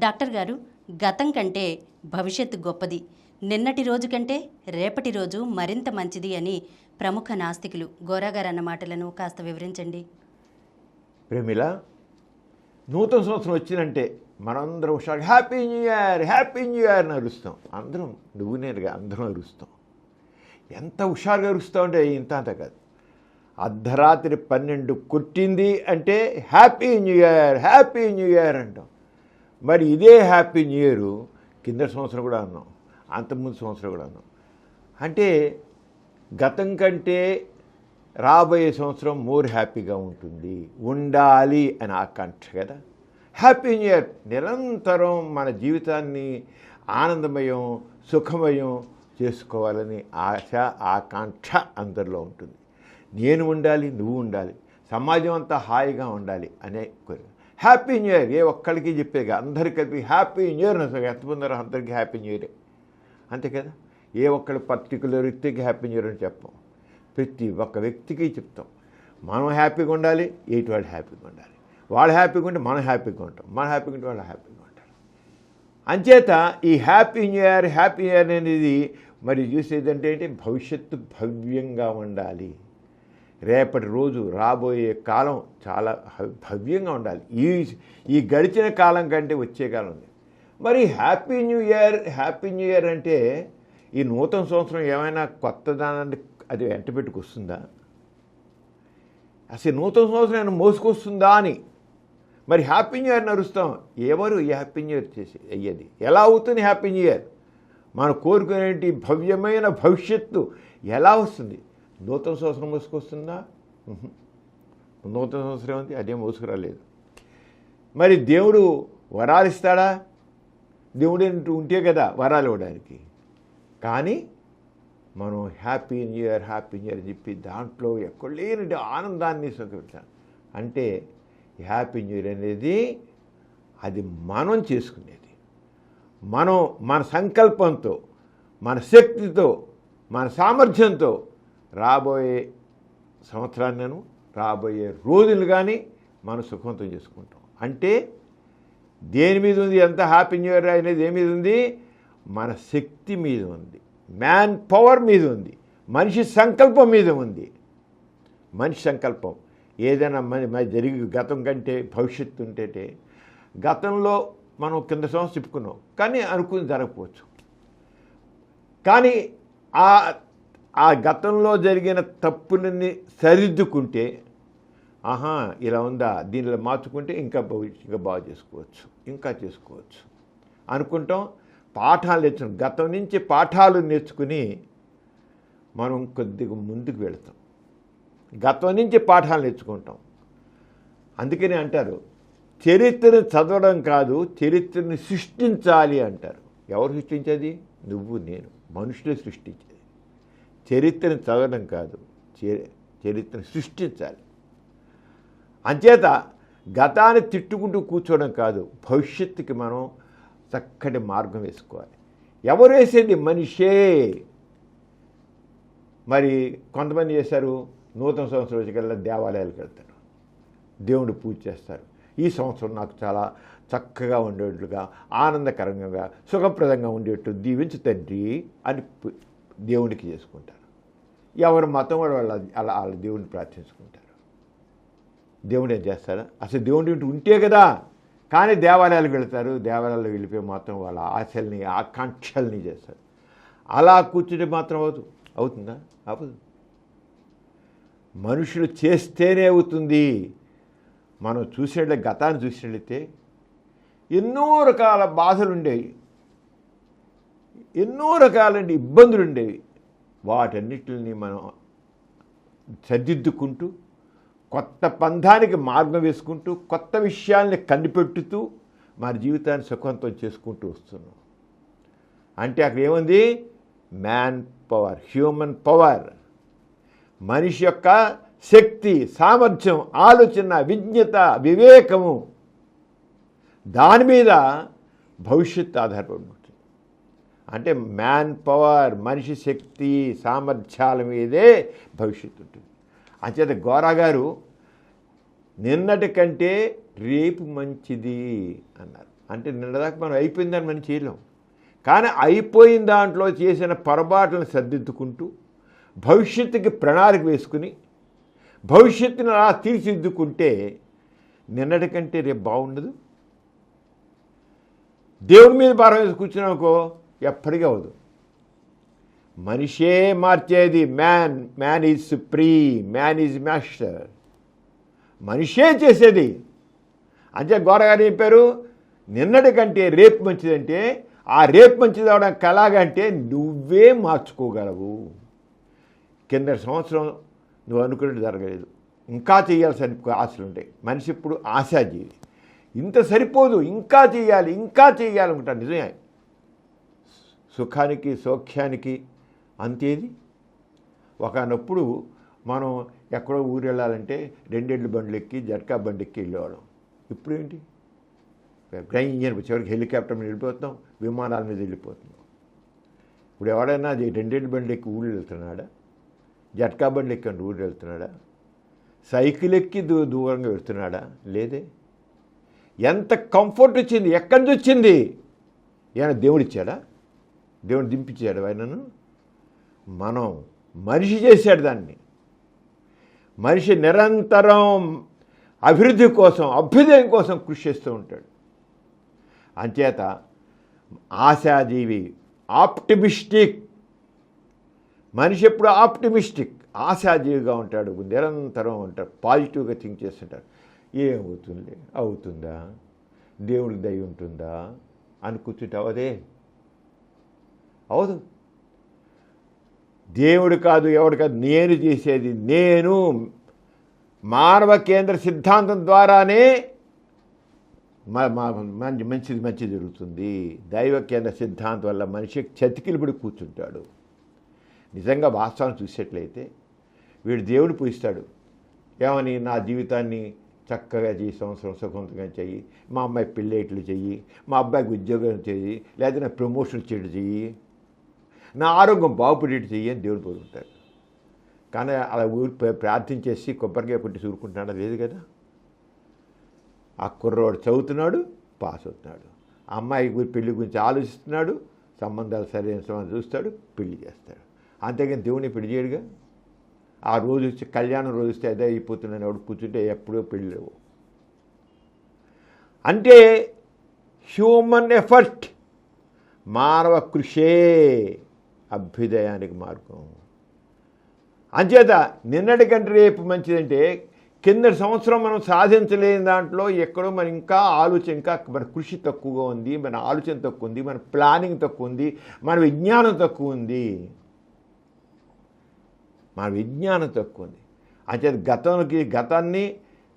Doctor గారు, గతం కంటే భవిష్యత్తు గొప్పది, నిన్నటి రోజు కంటే రేపటి రోజు మరింత మంచిది అని ప్రముఖ నాస్తికులు గోరాగారు అన్న మాటలను కాస్త వివరించండి. ప్రేమిల, నూతన సంవత్సరం వచ్చినంటే మనందరం హుషారు happy new year happy new year అని అరుస్తాం. అందరం, నువ్వు నేనుగా అందరం అరుస్తాం. ఎంత హుషారుగా అరుస్తాం అంటే ఇంత అంత కాదు. అర్ధరాత్రి 12 కొట్టింది అంటే హ్యాపీ న్యూ ఇయర్ అంటాం. మరి ఇదే హ్యాపీ న్యూ ఇయర్ కింద సంవత్సరం కూడా అన్నాం, అంతకుముందు సంవత్సరం కూడా అన్నాం. అంటే గతం కంటే రాబోయే సంవత్సరం మోర్ హ్యాపీగా ఉండాలి అని ఆకాంక్ష కదా. హ్యాపీ న్యూ ఇయర్ నిరంతరం మన జీవితాన్ని ఆనందమయం సుఖమయం చేసుకోవాలని ఆశ ఆకాంక్ష అందరిలో ఉంటుంది. నేను ఉండాలి, నువ్వు ఉండాలి, సమాజం అంతా హాయిగా ఉండాలి అనే కోరిక. హ్యాపీ న్యూ ఇయర్ ఏ ఒక్కడికి చెప్పేగా, అందరికి కలిపి హ్యాపీ న్యూ ఇయర్ అసలు ఎంతమంది అందరికీ హ్యాపీ న్యూ ఇయరే, అంతే కదా. ఏ ఒక్కడి పర్టికులర్ వ్యక్తికి హ్యాపీ న్యూ ఇయర్ అని చెప్పాం, ప్రతి ఒక్క వ్యక్తికి చెప్తాం. మనం హ్యాపీగా ఉండాలి, ఎయిట్ వాళ్ళు హ్యాపీగా ఉండాలి. వాళ్ళు హ్యాపీగా ఉంటే మనం హ్యాపీగా ఉంటాం, మనం హ్యాపీగా ఉంటే వాళ్ళు హ్యాపీగా ఉంటారు. అంచేత ఈ హ్యాపీ న్యూ ఇయర్ అనేది మరి చూసేదంటే ఏంటి, భవిష్యత్తు భవ్యంగా ఉండాలి. రేపటి రోజు రాబోయే కాలం చాలా భవ్యంగా ఉండాలి. ఈ గడిచిన కాలం కంటే వచ్చే కాలం ఉంది. మరి హ్యాపీ న్యూ ఇయర్ అంటే ఈ నూతన సంవత్సరం ఏమైనా కొత్త దానాన్ని అది వెంట పెట్టుకొస్తుందా? అసలు నూతన సంవత్సరం ఏమైనా మోసుకొస్తుందా అని మరి హ్యాపీ న్యూ ఇయర్ నడుస్తాం. ఎవరు ఈ హ్యాపీ న్యూ ఇయర్ చేసి అయ్యేది? ఎలా అవుతుంది హ్యాపీ న్యూ ఇయర్? మనం కోరుకునేటి భవ్యమైన భవిష్యత్తు ఎలా వస్తుంది? నూతన సంవత్సరం మోసుకొస్తుందా? నూతన సంవత్సరం ఉంది, అదేం మోసుకురాలేదు. మరి దేవుడు వరాలు ఇస్తాడా? దేవుడు ఉంటే కదా వరాలు ఇవ్వడానికి. కానీ మనం హ్యాపీ న్యూ ఇయర్ అని చెప్పి దాంట్లో ఎక్కడ లేని ఆనందాన్ని సుఖపెడతాం. అంటే హ్యాపీ న్యూ ఇయర్ అనేది అది మనం చేసుకునేది. మనం మన సంకల్పంతో, మన శక్తితో, మన సామర్థ్యంతో రాబోయే సంవత్సరాన్ని, రాబోయే రోజులు కానీ మనం సుఖవంతం చేసుకుంటాం. అంటే దేని మీద ఉంది? ఎంత హ్యాపీ న్యూ ఇయర్ అనేది ఏ మీద ఉంది? మన శక్తి మీద ఉంది, మ్యాన్ పవర్ మీద ఉంది, మనిషి సంకల్పం మీద ఉంది. మనిషి సంకల్పం ఏదైనా జరిగి గతం కంటే భవిష్యత్తు ఉంటే, గతంలో మనం కింద సంవత్సరం చెప్పుకున్నాం కానీ అనుకుని జరగకపోవచ్చు. కానీ ఆ గతంలో జరిగిన తప్పులని సరిదిద్దుకుంటే, ఆహా ఇలా ఉందా, దీనిలో మార్చుకుంటే ఇంకా బాగా చేసుకోవచ్చు అనుకుంటాం. పాఠాలు నేర్చుకుని, గతం నుంచి పాఠాలు నేర్చుకుని మనం కొద్దిగా ముందుకు వెళతాం. గతం నుంచి పాఠాలు నేర్చుకుంటాం. అందుకని అంటారు, చరిత్రను చదవడం కాదు, చరిత్రను సృష్టించాలి అంటారు. ఎవరు సృష్టించేది? నువ్వు నేను, మనుషులే సృష్టించేది. చరిత్రను చదవడం కాదు, చరిత్రను సృష్టించాలి. అంచేత గతాన్ని తిట్టుకుంటూ కూర్చోవడం కాదు, భవిష్యత్తుకి మనం చక్కటి మార్గం వేసుకోవాలి. ఎవరు వేసేది? మనిషే. మరి కొంతమంది చేశారు, నూతన సంవత్సరం వచ్చేకల్లా దేవాలయాలకు వెళ్తారు, దేవుడు పూజ చేస్తారు. ఈ సంవత్సరం నాకు చాలా చక్కగా ఉండేట్లుగా, ఆనందకరంగా, సుఖప్రదంగా ఉండేట్టు దీవించు తండ్రి అని దేవుడికి చేసుకుంటారు. ఎవరు మతం కూడా వాళ్ళ దేవుడిని ప్రార్థించుకుంటారు. దేవుడు ఏం చేస్తారా? అసలు దేవుడి ఉంటే కదా. కానీ దేవాలయాలకు వెళ్తారు, దేవాలయాల్లో వెళ్ళిపోయి మాత్రం వాళ్ళ ఆశల్ని ఆకాంక్షల్ని చేస్తారు. అలా కూర్చుంటే మాత్రం అవుతుందా? అవ్వదు. మనుషులు చేస్తేనే అవుతుంది. మనం గతాన్ని చూసినట్లయితే ఎన్నో రకాల బాధలు ఉండేవి, ఎన్నో రకాల ఇబ్బందులు ఉండేవి. వాటన్నిటిని మనం సరిదిద్దుకుంటూ, కొత్త పంథానికి మార్గం వేసుకుంటూ, కొత్త విషయాల్ని కనిపెట్టుతూ మన జీవితాన్ని సుఖవంతం చేసుకుంటూ వస్తున్నాం. అంటే అక్కడ ఏముంది? మ్యాన్ పవర్, హ్యూమన్ పవర్, మనిషి యొక్క శక్తి, సామర్థ్యం, ఆలోచన, విజ్ఞత, వివేకము, దాని మీద భవిష్యత్తు ఆధారపడి ఉంటుంది. అంటే మ్యాన్ పవర్, మనిషి శక్తి, సామర్థ్యాల మీదే భవిష్యత్తు ఉంటుంది. అంచేత గోరాగారు నిన్నటి కంటే రేపు మంచిది అన్నారు. అంటే నిన్నదాకా మనం అయిపోయిందని మనం చేయలేం. కానీ అయిపోయిన దాంట్లో చేసిన పొరపాట్లను సర్దిద్దుకుంటూ భవిష్యత్తుకి ప్రణాళిక వేసుకుని భవిష్యత్తును అలా తీర్చిదిద్దుకుంటే నిన్నటి కంటే రేపు బాగుండదు. దేవుడి మీద భారం వేసి కూర్చున్నాకో ఎప్పటికీ అవ్వదు. మనిషే మార్చేది. Man is supreme, man is master. మనిషే చేసేది. అంతే గోరగారు చెప్పారు, నిన్నటి కంటే రేపు మంచిదంటే ఆ రేపు మంచిది అవడానికి ఎలాగంటే నువ్వే మార్చుకోగలవు. కింద సంవత్సరం నువ్వు అనుకున్నట్టు జరగలేదు, ఇంకా చేయాల్సిన ఆశలు ఉంటాయి. మనిషి ఇప్పుడు ఆశాజీవి. ఇంత సరిపోదు, ఇంకా చేయాలి అనుకుంటాను. నిజమే. సుఖానికి సౌఖ్యానికి అంతేది. ఒకనప్పుడు మనం ఎక్కడో ఊరు వెళ్ళాలంటే 2 ఎడ్ల బండ్లు ఎక్కి జట్కా బండి ఎక్కి వెళ్ళేవాళ్ళం. ఇప్పుడు ఏంటి, ఫ్లైయింగ్ ఇంజన్ చివరికి హెలికాప్టర్ మీద వెళ్ళిపోతున్నాం, విమానాల మీద వెళ్ళిపోతున్నాం. ఇప్పుడు ఎవడైనా అది 2 ఎడ్ల బండ్లు ఎక్కి ఊళ్ళు వెళ్తున్నాడా? జట్కా బండ్లు ఎక్కి ఊరు వెళ్తున్నాడా? సైకిల్ ఎక్కి దూరంగా వెళ్తున్నాడా? లేదే. ఎంత కంఫర్ట్ వచ్చింది, ఎక్కడి నుంచి వచ్చింది? ఏమైనా దేవుడు ఇచ్చాడా? దేవుడు దింపించాడు ఆయనను? మనం మనిషి చేశాడు దాన్ని. మనిషి నిరంతరం అభివృద్ధి కోసం, అభ్యుదయం కోసం కృషి చేస్తూ ఉంటాడు. అంచేత ఆశాజీవి, ఆప్టిమిస్టిక్. మనిషి ఎప్పుడు ఆప్టిమిస్టిక్, ఆశాజీవిగా ఉంటాడు, నిరంతరం ఉంటాడు, పాజిటివ్గా థింక్ చేస్తుంటాడు. ఏమవుతుంది, అవుతుందా, దేవుడికి దయ ఉంటుందా అని కూర్చుంటే అవదే, అవదు. దేవుడు కాదు, ఎవడు కాదు, నేను చేసేది. నేను మానవ కేంద్ర సిద్ధాంతం ద్వారానే మంచి జరుగుతుంది. దైవ కేంద్ర సిద్ధాంతం వల్ల మనిషి చతికిలిపడి కూర్చుంటాడు. నిజంగా వాస్తవాన్ని చూసేట్లయితే వీడు దేవుడు పూజిస్తాడు. ఏమని, నా జీవితాన్ని చక్కగా సంవత్సరం సుఖవంతంగా చెయ్యి, మా అమ్మాయి పెళ్ళేట్లు చెయ్యి, మా అబ్బాయికి ఉద్యోగం చెయ్యి, లేదా నా ప్రమోషన్ చేయడం చెయ్యి, నా ఆరోగ్యం బాగుపడేట్టు చెయ్యి అని దేవుడు కోరుకుంటాడు. కానీ అలా ప్రార్థించేసి కొబ్బరికాయ కొట్టి చూరుకుంటున్నాడా? లేదు కదా. ఆ కుర్రవాడు చదువుతున్నాడు, పాస్ అవుతున్నాడు. ఆ అమ్మాయి పెళ్లి గురించి ఆలోచిస్తున్నాడు, సంబంధాలు సరైన సంబంధం చూస్తాడు, పెళ్లి చేస్తాడు. అంతేగాని దేవుని పెళ్లి చేయడుగా. ఆ రోజు వచ్చి కళ్యాణం రోజు వస్తే అదే అయిపోతుందని ఎవడు కూర్చుంటే ఎప్పుడో పెళ్ళి లేవు. అంటే హ్యూమన్ ఎఫర్ట్, మానవ కృషే అభ్యుదయానికి మార్గం. అంచేత నిన్నటి కంటే రేపు మంచిదంటే కిందటి సంవత్సరం మనం సాధించలేని దాంట్లో ఎక్కడో మన ఇంకా ఆలోచన, ఇంకా మన కృషి తక్కువగా ఉంది, మన ఆలోచన తక్కువ ఉంది, మన ప్లానింగ్ తక్కువ ఉంది, మన విజ్ఞానం తక్కువ ఉంది. అంచేత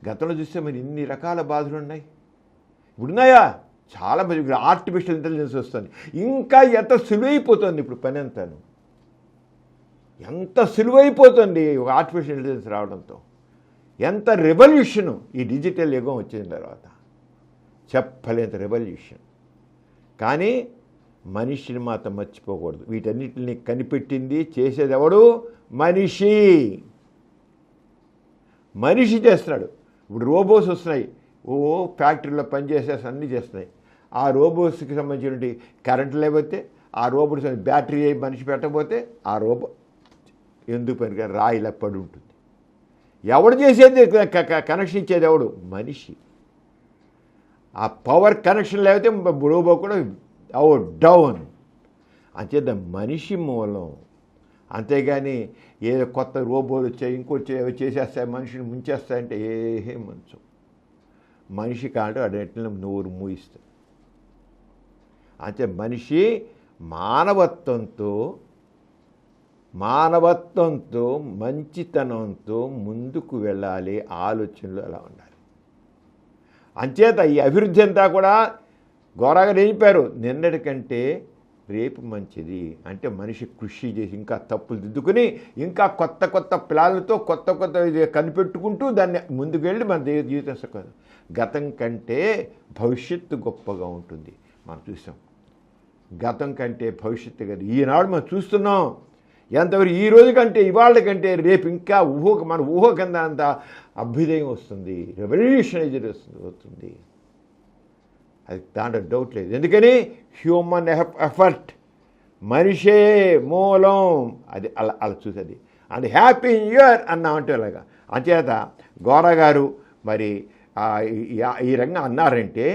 గతంలో చూస్తే మరి ఇన్ని రకాల బాధలు ఉన్నాయి. ఇప్పుడున్నాయా? చాలా మంది ఆర్టిఫిషియల్ ఇంటెలిజెన్స్ వస్తుంది. ఇంకా ఎంత సులువైపోతుంది ఇప్పుడు పని అంతాను, ఎంత సులువైపోతుంది ఒక ఆర్టిఫిషియల్ ఇంటెలిజెన్స్ రావడంతో. ఎంత రెవల్యూషను ఈ డిజిటల్ యుగం వచ్చిన తర్వాత, చెప్పలేంత రెవల్యూషన్. కానీ మనిషిని మాత్రం మర్చిపోకూడదు. వీటన్నిటిని కనిపెట్టింది, చేసేది ఎవడు? మనిషి చేస్తున్నాడు. ఇప్పుడు రోబోస్ వస్తున్నాయి, ఫ్యాక్టరీలో పనిచేసేసి అన్నీ చేస్తున్నాయి. ఆ రోబోట్స్కి సంబంధించిన కరెంట్ లేకపోతే, ఆ రోబోట్స్ బ్యాటరీ మనిషి పెట్టకపోతే ఆ రోబో ఎందుకు పనికి రాయిలా పడి ఉంటుంది. ఎవడు చేసేది, కనెక్షన్ ఇచ్చేది ఎవడు? మనిషి. ఆ పవర్ కనెక్షన్ లేకపోతే రోబో కూడా డౌన్. అంచేత మనిషి మూలం. అంతేగాని ఏదో కొత్త రోబోలు వచ్చాయి, ఇంకొచ్చి చేసేస్తాయి, మనిషిని ముంచేస్తాయంటే ఏహే మంచం. మనిషి కాంటే అన్నింటిని నోరు మూయిస్తాడు. అంటే మనిషి మానవత్వంతో మంచితనంతో ముందుకు వెళ్ళాలి, ఆలోచనలు అలా ఉండాలి. అంచేత ఈ అభివృద్ధి అంతా కూడా ఘోరంగా చెప్పారు, నిన్నటి కంటే రేపు మంచిది. అంటే మనిషి కృషి చేసి ఇంకా తప్పులు దిద్దుకుని ఇంకా కొత్త ప్లాన్లతో కొత్త కనిపెట్టుకుంటూ దాన్ని ముందుకెళ్ళి మన జీవితం సుఖం. గతం కంటే భవిష్యత్తు గొప్పగా ఉంటుంది. మనం చూసాం, గతం కంటే భవిష్యత్తు కదా ఈనాడు మనం చూస్తున్నాం. ఎంతవరకు ఈ రోజు కంటే ఇవాళ కంటే రేపు ఇంకా మన ఊహ కింద అంత అభ్యుదయం వస్తుంది, రెవల్యూషనైజర్ వస్తుంది. అది దాంట్లో డౌట్ లేదు. ఎందుకని హ్యూమన్ ఎఫర్ట్, మనిషే మూలం, అది అలా అలా చూసేది. అండ్ హ్యాపీ న్యూ ఇయర్ అన్నామంటే అలాగా. అంచేత గోరా గారు మరి ఈ రంగం అన్నారంటే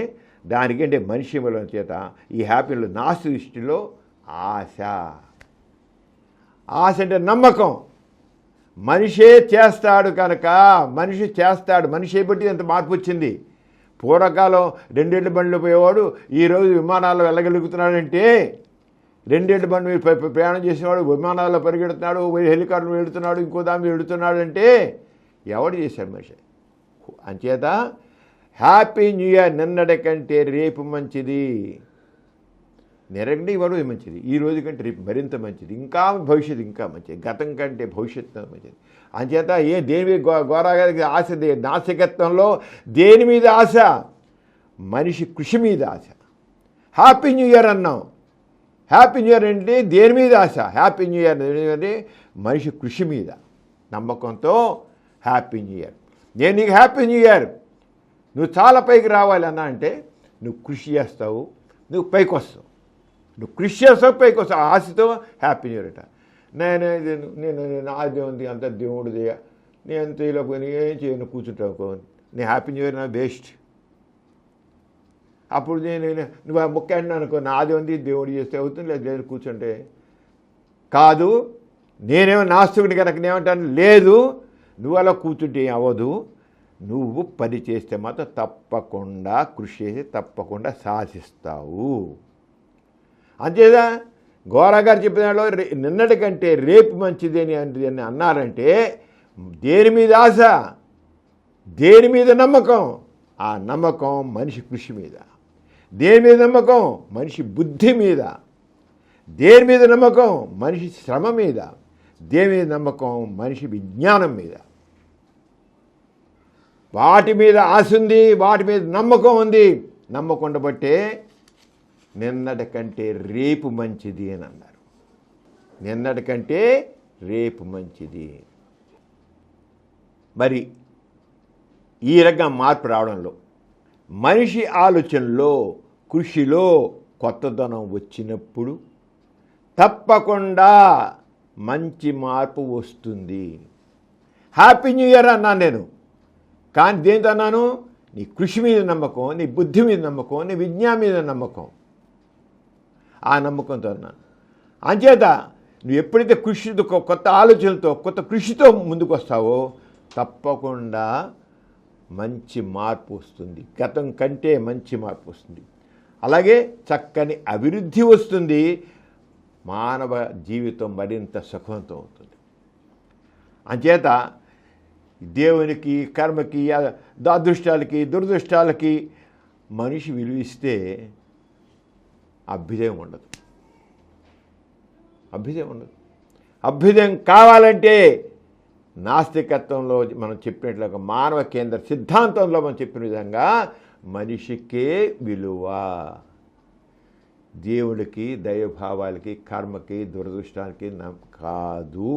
దానికంటే మనిషి మూలం చేత ఈ హ్యాపీలో నాస్తి దృష్టిలో ఆశ. ఆశ అంటే నమ్మకం. మనిషే చేస్తాడు కనుక మనిషి చేస్తాడు. మనిషి బట్టి ఎంత మార్పు వచ్చింది. పూర్వకాలం 2 బండ్లు పోయేవాడు ఈరోజు విమానాల్లో వెళ్ళగలుగుతున్నాడంటే, 2 బండ్లు మీద ప్రయాణం చేసేవాడు విమానాల్లో పరిగెడుతున్నాడు, హెలికాప్టర్ వెళుతున్నాడు, ఇంకో దాని మీద వెళుతున్నాడు అంటే ఎవడు చేశాడు మనిషి. అంచేత హ్యాపీ న్యూ ఇయర్. నిన్నటి కంటే రేపు మంచిది, నిరండి ఇవాళ మంచిది, ఈ రోజు కంటే రేపు మరింత మంచిది, ఇంకా భవిష్యత్తు ఇంకా మంచిది, గతం కంటే భవిష్యత్తు మంచిది. అంచేత దేని మీద గోరా గారికి ఆశ, నాసికత్వంలో దేని మీద ఆశ? మనిషి కృషి మీద ఆశ. హ్యాపీ న్యూ ఇయర్ అన్నాం. హ్యాపీ న్యూ ఇయర్ అంటే దేని మీద ఆశ? హ్యాపీ న్యూ ఇయర్ అంటే మనిషి కృషి మీద నమ్మకంతో హ్యాపీ న్యూ ఇయర్. నేను నీకు హ్యాపీ న్యూ ఇయర్, నువ్వు చాలా పైకి రావాలి అన్నా అంటే నువ్వు కృషి చేస్తావు, నువ్వు పైకి వస్తావు. నువ్వు కృషి చేస్తావు, పైకి వస్తావు. ఆశతో హ్యాపీ న్యూ ఇయర్ అట. నేను నాదే ఉంది, అంత దేవుడిదే, నేను అంత ఇలా ఏం చేయను కూర్చుంటావు. నేను హ్యాపీ న్యూ ఇయర్ నా బెస్ట్. అప్పుడు నువ్వు ఆ ముక్క అన్నా అనుకో, నాది ఉంది దేవుడు చేస్తే అవుతుంది, లేదు కూర్చుంటే కాదు. నేనేమో నాస్తికుడి కనుక నేమంటాను, లేదు నువ్వు అలా కూర్చుంటే అవ్వదు, నువ్వు పని చేస్తే మాత్రం తప్పకుండా కృషి చేసి తప్పకుండా సాధిస్తావు. అంతేదా గోరా గారు చెప్పిన దాంట్లో నిన్నటి కంటే రేపు మంచిది అని అన్నారంటే దేని మీద ఆశ, దేని మీద నమ్మకం? ఆ నమ్మకం మనిషి కృషి మీద. దేని మీద నమ్మకం? మనిషి బుద్ధి మీద. దేని మీద నమ్మకం? మనిషి శ్రమ మీద. దేని మీద నమ్మకం? మనిషి విజ్ఞానం మీద. వాటి మీద ఆశ ఉంది, వాటి మీద నమ్మకం ఉంది. నమ్మకం ఉండబట్టే నిన్నటి కంటే రేపు మంచిది అని అన్నారు. నిన్నటి కంటే రేపు మంచిది. మరి ఈ రకంగా మార్పు రావడంలో మనిషి ఆలోచనలో, కృషిలో కొత్తదనం వచ్చినప్పుడు తప్పకుండా మంచి మార్పు వస్తుంది. హ్యాపీ న్యూ ఇయర్ అన్నాను నేను, కానీ దేంతో అన్నాను? నీ కృషి మీద నమ్మకం, నీ బుద్ధి మీద నమ్మకం, నీ విజ్ఞానం మీద నమ్మకం. ఆ నమ్మకంతో అన్నాను. అంచేత నువ్వు ఎప్పుడైతే కృషితో, కొత్త ఆలోచనలతో, కొత్త కృషితో ముందుకు వస్తావో తప్పకుండా మంచి మార్పు వస్తుంది. గతం కంటే మంచి మార్పు వస్తుంది. అలాగే చక్కని అభివృద్ధి వస్తుంది. మానవ జీవితం మరింత సుఖవంతం అవుతుంది. అంచేత దేవునికి, కర్మకి, అదృష్టాలకి, దురదృష్టాలకి మనిషి విలువిస్తే అభ్యుదయం ఉండదు. అభ్యుదయం ఉండదు. అభ్యుదయం కావాలంటే నాస్తికత్వంలో మనం చెప్పినట్లుగా మానవ కేంద్ర సిద్ధాంతంలో మనం చెప్పిన విధంగా మనిషికే విలువ. దేవుడికి, దైవభావాలకి, కర్మకి, దురదృష్టానికి కాదు.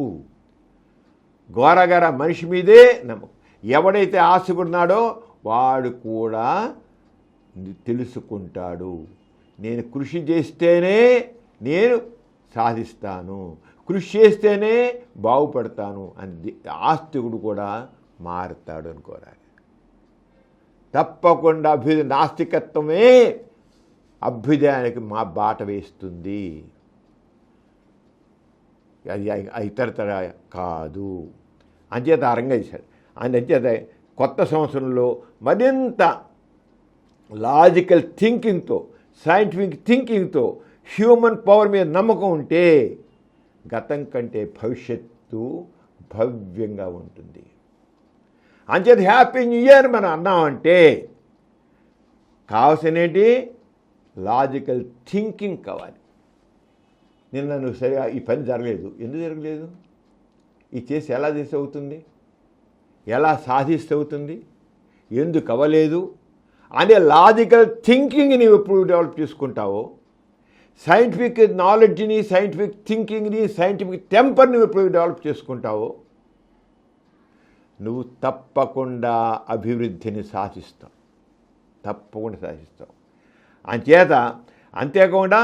ఘోరగర మనిషి మీదే నమ్మకం. ఎవడైతే ఆశకున్నాడో వాడు కూడా తెలుసుకుంటాడు, నేను కృషి చేస్తేనే నేను సాధిస్తాను, కృషి చేస్తేనే బాగుపడతాను అని ఆస్తికుడు కూడా మారుతాడు అనుకోరాలి. తప్పకుండా నాస్తికత్వమే అభ్యుదయానికి మా బాట వేస్తుంది, అది ఇతరతర కాదు. అంచేత అరంగా చేశాడు. అంచేత కొత్త సంవత్సరంలో మరింత లాజికల్ థింకింగ్తో, సైంటిఫిక్ థింకింగ్తో, హ్యూమన్ పవర్ మీద నమ్మకం ఉంటే గతం కంటే భవిష్యత్తు భవ్యంగా ఉంటుంది. అంచేత హ్యాపీ న్యూ ఇయర్ మనం అన్నామంటే కావాల్సినేంటి? లాజికల్ థింకింగ్ కావాలి. నిన్న నువ్వు సరిగా ఈ పని జరగలేదు, ఎందుకు జరగలేదు? ఇది చేసి ఎలా చేసి అవుతుంది, ఎలా సాధిస్తే అవుతుంది, ఎందుకు అవ్వలేదు అనే లాజికల్ థింకింగ్ నీవు ఎప్పుడు డెవలప్ చేసుకుంటావో, సైంటిఫిక్ నాలెడ్జ్ని, సైంటిఫిక్ థింకింగ్ని, సైంటిఫిక్ టెంపర్ని ఎప్పుడు డెవలప్ చేసుకుంటావో నువ్వు తప్పకుండా అభివృద్ధిని సాధిస్తావు, తప్పకుండా సాధిస్తావు. అంచేత అంతేకాకుండా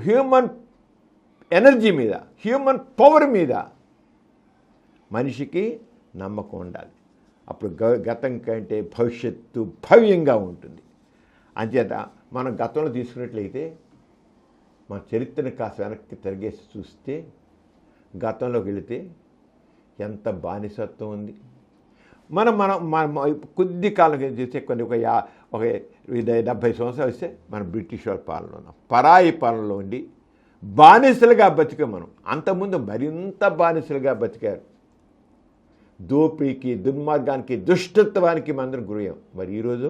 హ్యూమన్ ఎనర్జీ మీద, హ్యూమన్ పవర్ మీద మనిషికి నమ్మకం ఉండాలి. అప్పుడు గతం కంటే భవిష్యత్తు భవ్యంగా ఉంటుంది. అంచేత మనం గతంలో తీసుకున్నట్లయితే మన చరిత్రను కాస్త వెనక్కి తిరిగేసి చూస్తే గతంలోకి వెళితే ఎంత బానిసత్వం ఉంది. మనం మనం మన కొద్ది కాలం చూస్తే ఒక 70 సంవత్సరాలు వస్తే మనం బ్రిటిష్ వాళ్ళ పాలనలో ఉన్నాం. పరాయి పాలనలో ఉండి బానిసలుగా బతికాం మనం. అంతకుముందు మరింత బానిసలుగా బతికారు. దోపిడీకి, దుర్మార్గానికి, దుష్టత్వానికి మందరం గురయ్యాం. మరి ఈరోజు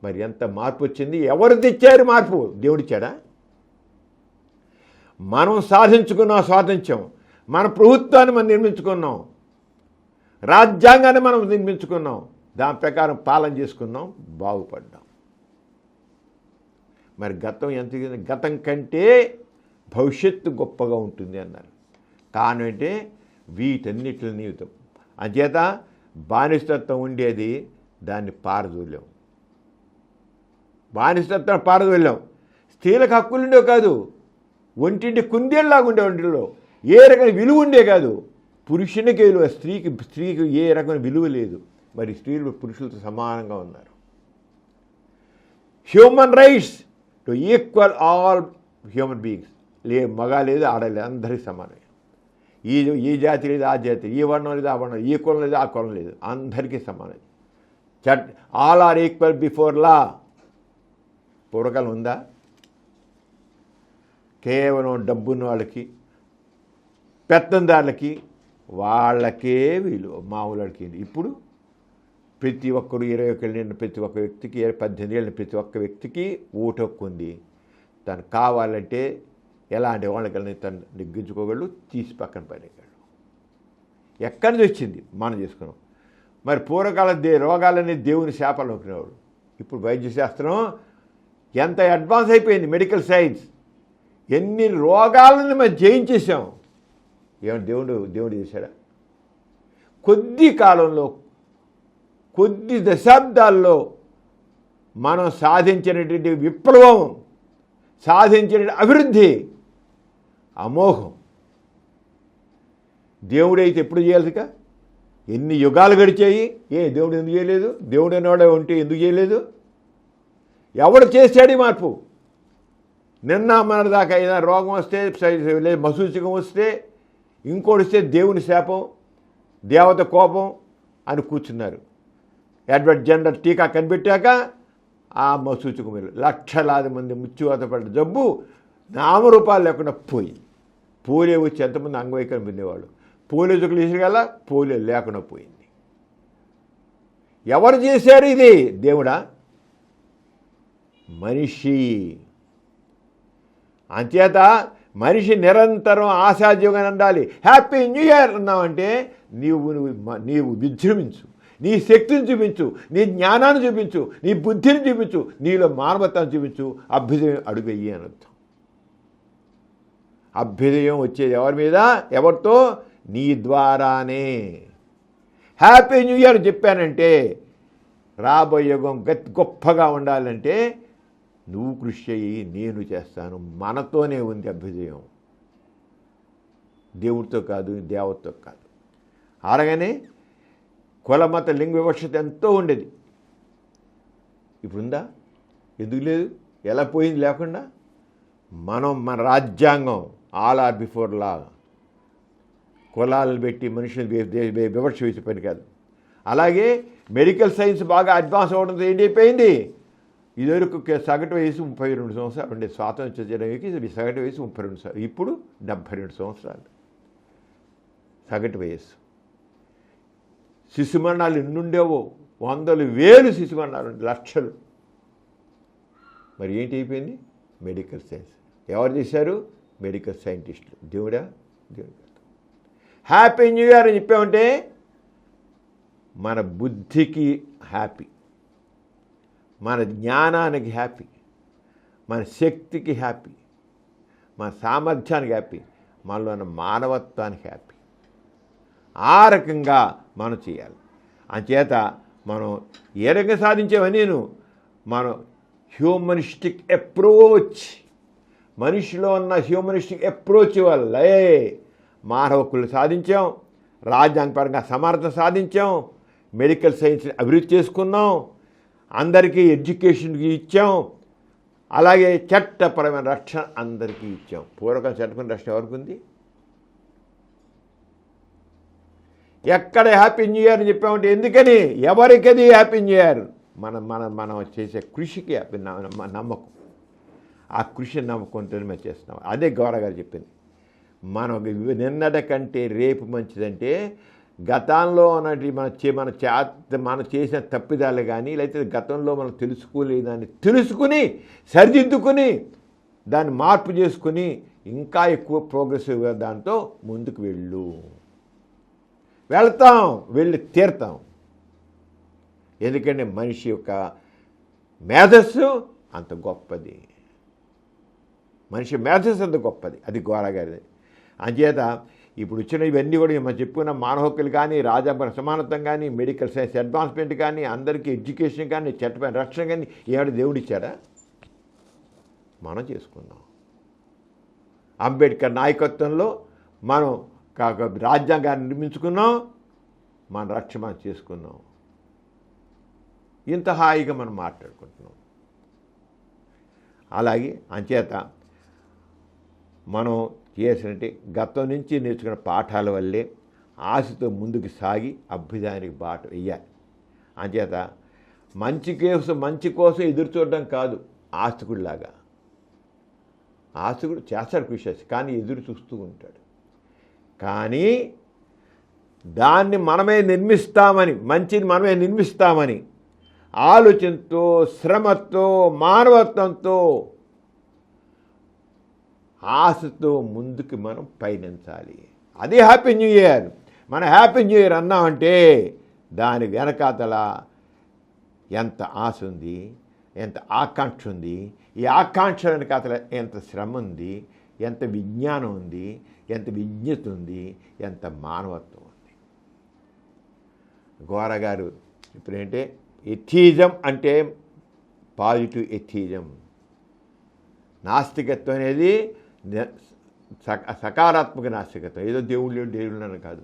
మరి ఎంత మార్పు వచ్చింది? ఎవరు తెచ్చారు మార్పు? దేవుడిచ్చాడా? మనం సాధించుకున్నాం స్వాతంత్ర్యం. మన ప్రభుత్వాన్ని మనం నిర్మించుకున్నాం, రాజ్యాంగాన్ని మనం నిర్మించుకున్నాం, దాని ప్రకారం పాలన చేసుకున్నాం, బాగుపడ్డాం. మరి గతం కంటే భవిష్యత్తు గొప్పగా ఉంటుంది అన్నారు. కారణం అంటే వీటన్నిటిని నిమిత్తం. అంచేత బానిసత్వం ఉండేది, దాన్ని పారదోలేం. బానిసత్వం పారదోలేం. స్త్రీలకు హక్కులు ఉండేవి కాదు, ఒంటింటి కుందేళ్ళలాగా ఉండే ఒంటిలో ఏ రకమైన విలువ ఉండే కాదు. పురుషునికి విలువ, స్త్రీకి ఏ రకమైన విలువ లేదు. మరి స్త్రీలు పురుషులతో సమానంగా ఉన్నారు. Human rights to equal all human beings. మగ లేదు, ఆడలేదు, అందరికీ సమానం. ఈ జాతి లేదు, ఆ జాతి, ఈ వర్ణం లేదు, ఆ వర్ణం, ఈ కులం లేదు, ఆ కులం లేదు, అందరికీ సమానం. All are equal before law. పూర్వకాలం ఉందా? కేవలం డబ్బున్న వాళ్ళకి, పెత్తందారులకి, వాళ్ళకే విలువ, మామూలుకి. ఇప్పుడు ప్రతి ఒక్కరు 21 ఏళ్ళ ప్రతి ఒక్క వ్యక్తికి, 18 ఏళ్ళ ప్రతి ఒక్క వ్యక్తికి ఓటు హక్కు ఉంది. తను కావాలంటే ఎలాంటి వాళ్ళకి తను నెగ్గించుకోగలడు, తీసి పక్కన పడేయగలడు. ఎక్కడి నుంచి వచ్చింది? మనం చేసుకున్నాం. మరి పూర్వకాల రోగాలన్నీ దేవుని శాపాలు నొక్కినవాడు. ఇప్పుడు వైద్య శాస్త్రం ఎంత అడ్వాన్స్ అయిపోయింది, మెడికల్ సైన్స్. ఎన్ని రోగాలను మనం జయించేసాం. ఏమన్నా దేవుడు చేశాడా? కొద్ది కాలంలో, కొద్ది దశాబ్దాల్లో మనం సాధించినటువంటి విప్లవం, సాధించిన అభివృద్ధి అమోఘం. దేవుడైతే ఎప్పుడు చేయాలిక? ఎన్ని యుగాలు గడిచాయి. దేవుడు ఎందుకు చేయలేదు? దేవుడు అనేవాడే ఉంటే ఎందుకు చేయలేదు? ఎవడు చేశాడు ఈ మార్పు? నిన్న మన దాకా ఏదైనా రోగం వస్తే, లేదు మసూచికం వస్తే, ఇంకోటి వస్తే దేవుని శాపం, దేవత కోపం అని కూర్చున్నారు. ఎడ్వర్డ్ జెన్నర్ టీకా కనిపెట్టాక ఆ మసూచికం మీద లక్షలాది మంది మృత్యువాత పడ్డ జబ్బు నామరూపాలు లేకుండా పోయింది. పోలియో వచ్చి ఎంతమంది అంగవైకల్యం పొందేవాళ్ళు. పోలియో చుక్కలు వేసగల పోలియో లేకుండా పోయింది. ఎవరు చేశారు ఇది? దేవుడా? మనిషి. అంచేత మనిషి నిరంతరం ఆశాజీవిగా ఉండాలి. హ్యాపీ న్యూ ఇయర్ అన్నావంటే నీవు విజృంభించు, నీ శక్తిని చూపించు, నీ జ్ఞానాన్ని చూపించు, నీ బుద్ధిని చూపించు, నీలో మానవత్వాన్ని చూపించు, అభ్యుదయం అడుగయ్యి అని అర్థం. అభ్యుదయం వచ్చేది ఎవరి మీద? ఎవరితో? నీ ద్వారానే. హ్యాపీ న్యూ ఇయర్ చెప్పానంటే రాబోయే యుగం గొప్పగా ఉండాలంటే నువ్వు కృషి చెయ్యి, నేను చేస్తాను. మనతోనే ఉంది అభ్యుదయం, దేవుడితో కాదు, దేవతతో కాదు. అలాగనే కులమత లింగ వివక్షత ఎంతో ఉండేది. ఇప్పుడుందా? ఎందుకు లేదు? ఎలా పోయింది లేకుండా? మన రాజ్యాంగం ఆల్ ఆర్ బిఫోర్ లా. కులాలను పెట్టి మనుషులు వివక్ష వేసే పని కాదు. అలాగే మెడికల్ సైన్స్ బాగా అడ్వాన్స్ అవ్వడంతో ఏంటైపోయింది? ఇదివరకు సగటు వయసు 32 సంవత్సరాలు ఉండే స్వాతంత్ర్యానికి, సగటు వయసు 32 సంవత్సరాలు. ఇప్పుడు 72 సంవత్సరాలు సగటు వయస్సు. శిశు మరణాలు ఎన్నుండేవో, 100,000 శిశు మరణాలు, లక్షలు. మరి ఏంటి అయిపోయింది? Medical science. ఎవరు చేశారు? మెడికల్ సైంటిస్టులు. దేవుడా? దేవుడు. హ్యాపీ న్యూ ఇయర్ అని చెప్పామంటే మన బుద్ధికి హ్యాపీ, మన జ్ఞానానికి హ్యాపీ, మన శక్తికి హ్యాపీ, మన సామర్థ్యానికి హ్యాపీ, మనలో ఉన్న మానవత్వానికి హ్యాపీ. ఆ రకంగా మనం చేయాలి. అంచేత మనం ఏ రకంగా సాధించామని నేను మనం హ్యూమనిస్టిక్ అప్రోచ్, మనిషిలో ఉన్న హ్యూమనిస్టిక్ అప్రోచ్ వల్లే మానవ హక్కులు సాధించాం, రాజ్యాంగపరంగా సమానత సాధించాం, మెడికల్ సైన్స్ని అభివృద్ధి చేసుకున్నాం, అందరికీ ఎడ్యుకేషన్కి ఇచ్చాం, అలాగే చట్టపరమైన రక్షణ అందరికీ ఇచ్చాం. పూర్వకం చట్టపరమైన రక్షణ ఎవరికి ఉంది? ఎక్కడ హ్యాపీ న్యూ ఇయర్ అని చెప్పామంటే ఎందుకని, ఎవరికది హ్యాపీ న్యూ ఇయర్? మనం చేసే కృషికి నమ్మకం, ఆ కృషి నమ్మకంతో మేము చేస్తున్నాం. అదే గౌరవ గారు చెప్పింది, మనం నిన్నటి కంటే రేపు మంచిదంటే గతంలో ఉన్నటి మనం చేసిన తప్పిదాలు కానీ లేకపోతే గతంలో మనం తెలుసుకోలేదాన్ని తెలుసుకుని సరిదిద్దుకుని దాన్ని మార్పు చేసుకుని ఇంకా ఎక్కువ ప్రోగ్రెసివ్ దాంతో ముందుకు వెళ్తాం, వెళ్ళి తీరుతాం. ఎందుకంటే మనిషి యొక్క మేధస్సు అంత గొప్పది, మనిషి మేధస్సు అంత గొప్పది, అది గోరగారిది. అంచేత ఇప్పుడు వచ్చిన ఇవన్నీ కూడా మనం చెప్పుకున్న మానవ హక్కులు కానీ, రాజ్యాంగ సమానత్వం కానీ, మెడికల్ సైన్స్ అడ్వాన్స్మెంట్ కానీ, అందరికీ ఎడ్యుకేషన్ కానీ, చట్టపరమైన రక్షణ కానీ ఏడు దేవుడు ఇచ్చాడా? మనం చేసుకున్నాం. అంబేద్కర్ నాయకత్వంలో మనం రాజ్యాంగాన్ని నిర్మించుకున్నాం, మన రక్షణ మనం చేసుకున్నాం. ఇంత హాయిగా మనం మాట్లాడుకుంటున్నాం. అలాగే అంచేత మనం చేసినట్టు గతం నుంచి నేర్చుకున్న పాఠాల వల్లే ఆశతో ముందుకు సాగి అభ్యుదయానికి బాట వెయ్యాలి. అంచేత మంచి కోసం ఎదురు చూడడం కాదు. ఆస్తికుడిలాగా ఆస్తికుడు చేస్తాడు కృషి, కానీ ఎదురు చూస్తూ ఉంటాడు. కానీ దాన్ని మనమే నిర్మిస్తామని, మంచిని మనమే నిర్మిస్తామని ఆలోచనతో, శ్రమతో, మానవత్వంతో, ఆశతో ముందుకు మనం పయనించాలి. అది హ్యాపీ న్యూ ఇయర్. మనం హ్యాపీ న్యూ ఇయర్ అన్నామంటే దాని వెనకాతల ఎంత ఆశ ఉంది, ఎంత ఆకాంక్ష ఉంది, ఈ ఆకాంక్ష వెనకాతల ఎంత శ్రమ ఉంది, ఎంత విజ్ఞానం ఉంది, ఎంత విజ్ఞత ఉంది, ఎంత మానవత్వం ఉంది. గోరగారు ఇప్పుడేంటే ఎథిజం అంటే పాజిటివ్ ఎథిజం. నాస్తికత్వం అనేది సకారాత్మక నాస్తికత్వం. ఏదో దేవుళ్ళు కాదు.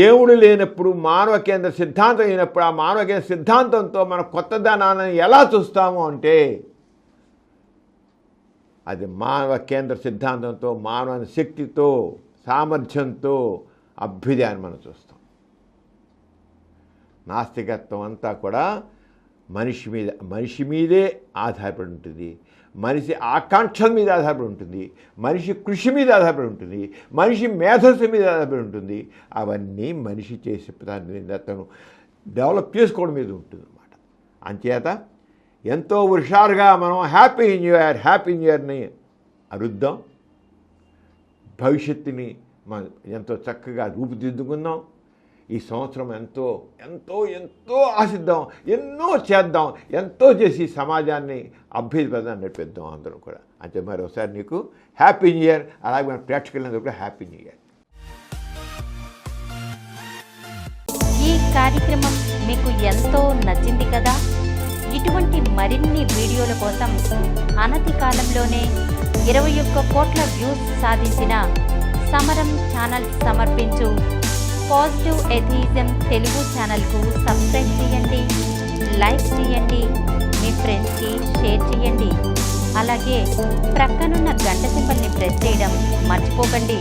దేవుడు లేనప్పుడు మానవ కేంద్ర సిద్ధాంతం అయినప్పుడు ఆ మానవ కేంద్ర సిద్ధాంతంతో మన కొత్త దానాన్ని ఎలా చూస్తాము అంటే అది మానవ కేంద్ర సిద్ధాంతంతో, మానవ శక్తితో, సామర్థ్యంతో అభ్యుదయాన్ని మనం చూస్తాం. నాస్తికత్వం అంతా కూడా మనిషి మీదే ఆధారపడి ఉంటుంది, మనిషి ఆకాంక్షల మీద ఆధారపడి ఉంటుంది, మనిషి కృషి మీద ఆధారపడి ఉంటుంది, మనిషి మేధస్సు మీద ఆధారపడి ఉంటుంది. అవన్నీ మనిషి చేసే తను డెవలప్ చేసుకోవడం మీద ఉంటుంది అన్నమాట. అంచేత ఎంతో హుషారుగా మనం హ్యాపీ న్యూ ఇయర్ని అరుద్దాం. భవిష్యత్తుని మనం ఎంతో చక్కగా రూపుదిద్దుకుందాం. ఈ సంవత్సరం ఎంతో ఎంతో ఎంతో ఆశిద్దాం, ఎన్నో చేద్దాం, ఎంతో చేసి సమాజాన్ని అభ్యుదయాన్ని నడిపిద్దాం అందరం కూడా. అంటే మరోసారి నీకు హ్యాపీ న్యూ ఇయర్. అలాగే మన ప్రేక్షకులందరూ కూడా హ్యాపీ న్యూ ఇయర్. ఈ కార్యక్రమం మీకు ఎంతో నచ్చింది కదా. ఇటువంటి మరిన్ని వీడియోల కోసం అనతి కాలంలోనే 21 కోట్ల వ్యూస్ సాధించిన సమరం ఛానల్ సమర్పించు పాజిటివ్ ఎథియిజం తెలుగు ఛానల్కు సబ్స్క్రైబ్ చేయండి, లైక్ చేయండి, మీ ఫ్రెండ్స్కి షేర్ చేయండి. అలాగే ప్రక్కనున్న గంట సింబల్ని ప్రెస్ చేయడం మర్చిపోకండి.